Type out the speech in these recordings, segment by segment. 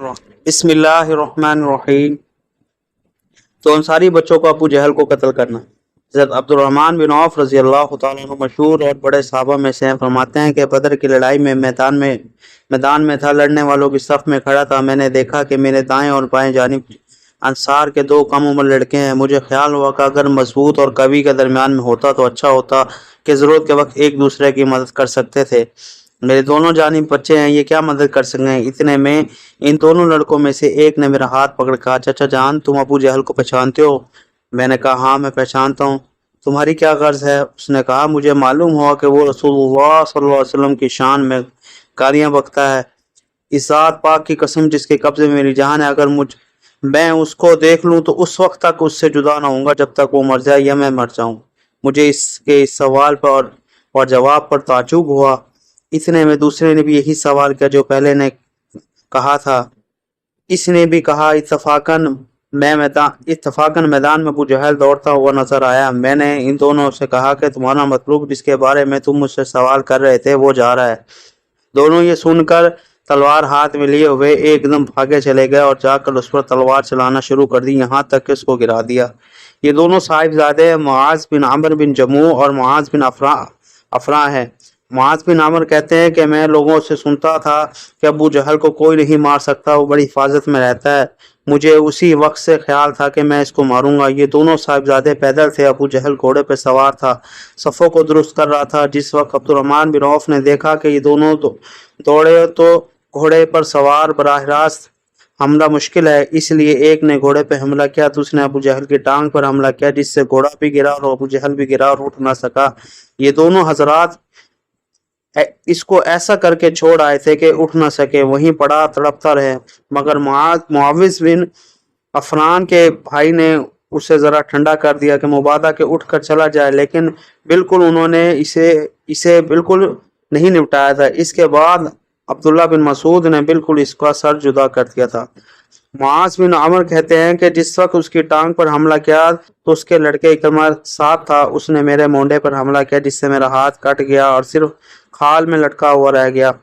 बिस्मिल्लाहिर्रहमानिर्रहीम। तो अंसारी बच्चों को अबू जहल को कत्ल करना। हज़रत अब्दुर्रहमान बिन औफ रज़ी अल्लाह तआला अन्हु मशहूर और बड़े सहाबा में से हैं। फरमाते हैं कि बदर की लड़ाई में मैदान में था, लड़ने वालों की सफ़ में खड़ा था। मैंने देखा कि मेरे दाएं और बाएं जानिब अंसार के दो कम उम्र लड़के हैं। मुझे ख्याल हुआ कि अगर मजबूत और कवि के दरमियान में होता तो अच्छा होता कि ज़रूरत के वक्त एक दूसरे की मदद कर सकते थे। मेरे दोनों जानिब बच्चे हैं, ये क्या मदद कर सकें। इतने में इन दोनों लड़कों में से एक ने मेरा हाथ पकड़ कहा, चाचा जान तुम अबू जहल को पहचानते हो? मैंने कहा हाँ मैं पहचानता हूँ। तुम्हारी क्या गर्ज है? उसने कहा मुझे मालूम हुआ कि वो रसूलुल्लाह सल्लल्लाहु अलैहि वसल्लम की शान में गालियाँ बकता है। इस ज़ात पाक की कसम जिसके कब्जे में मेरी जान है, अगर मैं उसको देख लूँ तो उस वक्त तक उससे जुदा ना होऊंगा जब तक वो मर जाए या मैं मर जाऊँ। मुझे इस सवाल पर और जवाब पर ताज्जुब हुआ। इतने में दूसरे ने भी यही सवाल किया जो पहले ने कहा था। इसने भी कहा। इत्तफाकन मैदान में अबू जहल दौड़ता हुआ नजर आया। मैंने इन दोनों से कहा कि तुम्हारा मतलूब जिसके बारे में तुम मुझसे सवाल कर रहे थे वो जा रहा है। दोनों ये सुनकर तलवार हाथ में लिए हुए एकदम भागे चले गए और जाकर उस पर तलवार चलाना शुरू कर दी, यहाँ तक कि उसको गिरा दिया। ये दोनों साहिबजादे मुआज बिन आमिर बिन जमू और मुआज बिन अफरा हैं। मुआज बिन आमिर कहते हैं कि मैं लोगों से सुनता था कि अबू जहल को कोई नहीं मार सकता, वो बड़ी हिफाजत में रहता है। मुझे उसी वक्त से ख्याल था कि मैं इसको मारूंगा। ये दोनों साहिबजादे पैदल थे, अबू जहल घोड़े पर सवार था, सफ़ों को दुरुस्त कर रहा था। जिस वक्त अब्दुर्रहमान बिन औफ ने देखा कि ये दोनों दौड़े तो घोड़े पर सवार बराह रास्त हमला मुश्किल है, इसलिए एक ने घोड़े पर हमला किया, दूसरे ने अबू जहल की टांग पर हमला किया, जिससे घोड़ा भी गिरा और अबू जहल भी गिरा और उठ ना सका। ये दोनों हजरात इसको ऐसा करके छोड़ आए थे कि उठ ना सके, वहीं पड़ा तड़पता रहे। मगर मुआविज बिन अफरान के भाई ने उसे ज़रा ठंडा कर दिया कि मुबादा के उठ कर चला जाए, लेकिन बिल्कुल उन्होंने इसे बिल्कुल नहीं निपटाया था। इसके बाद अब्दुल्ला बिन मसूद ने बिल्कुल इसका सर जुदा कर दिया था। मुआज बिन आमिर कहते हैं कि जिस वक्त उसकी टांग पर हमला किया तो उसके लड़के इकरमा साथ था। उसने मेरे मोंढे पर हमला किया, जिससे मेरा हाथ कट गया और सिर्फ खाल में लटका हुआ रह गया।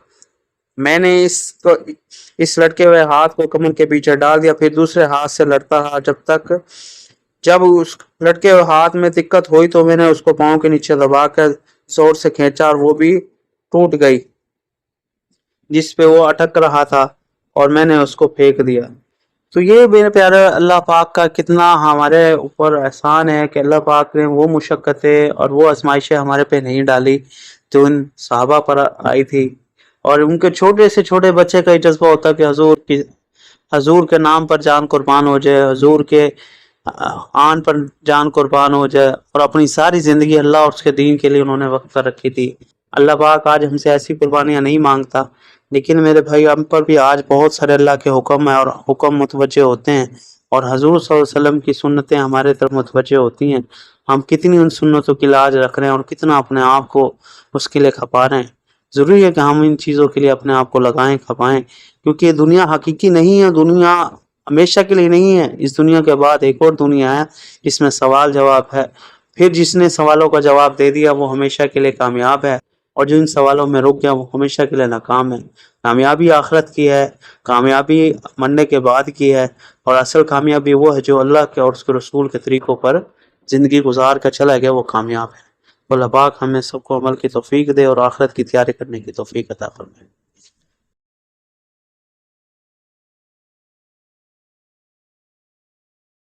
मैंने इस लटके हुए हाथ को कमर के पीछे डाल दिया, फिर दूसरे हाथ से लटका रहा। जब उस लटके हुए हाथ में दिक्कत हुई तो मैंने उसको पाँव के नीचे दबाकर जोर से खींचा और वो भी टूट गई जिस पे वो अटक रहा था और मैंने उसको फेंक दिया। तो ये मेरे प्यारे अल्लाह पाक का कितना हमारे ऊपर एहसान है कि अल्लाह पाक ने वो मुशक्क़तें और वो आजमाइशें हमारे पे नहीं डाली जो इन सहाबा पर आई थी। और उनके छोटे से छोटे बच्चे का ही जज्बा होता कि हजूर के नाम पर जान कुर्बान हो जाए, हजूर के आन पर जान कुर्बान हो जाए, और अपनी सारी ज़िंदगी अल्लाह और उसके दीन के लिए उन्होंने वक्त रखी थी। अल्लाह पाक आज हमसे ऐसी कुर्बानियाँ नहीं मांगता, लेकिन मेरे भाई हम पर भी आज बहुत सारे अल्लाह के हुक्म है और हुक्म मुतवज्जे होते हैं और हजूर सल्लल्लाहु अलैहि वसल्लम की सुन्नतें हमारे तरफ मुतवज्जे होती हैं। हम कितनी उन सुन्नतों की लाज रख रहे हैं और कितना अपने आप को उसके लिए खपा रहे हैं। ज़रूरी है कि हम इन चीज़ों के लिए अपने आप को लगाएं, खपाएं, क्योंकि दुनिया हकीकी नहीं है, दुनिया हमेशा के लिए नहीं है। इस दुनिया के बाद एक और दुनिया है जिसमें सवाल जवाब है। फिर जिसने सवालों का जवाब दे दिया वो हमेशा के लिए कामयाब है, और जो इन सवालों में रुक गया वो हमेशा के लिए नाकाम है। कामयाबी आखिरत की है, कामयाबी मरने के बाद की है, और असल कामयाबी वो है जो अल्लाह के और उसके रसूल के तरीक़ों पर ज़िंदगी गुजार कर चला गया, वो कामयाब है। अल्लाह पाक हमें सबको अमल की तौफीक दे और आखिरत की तैयारी करने की तौफीक अता फरमाए।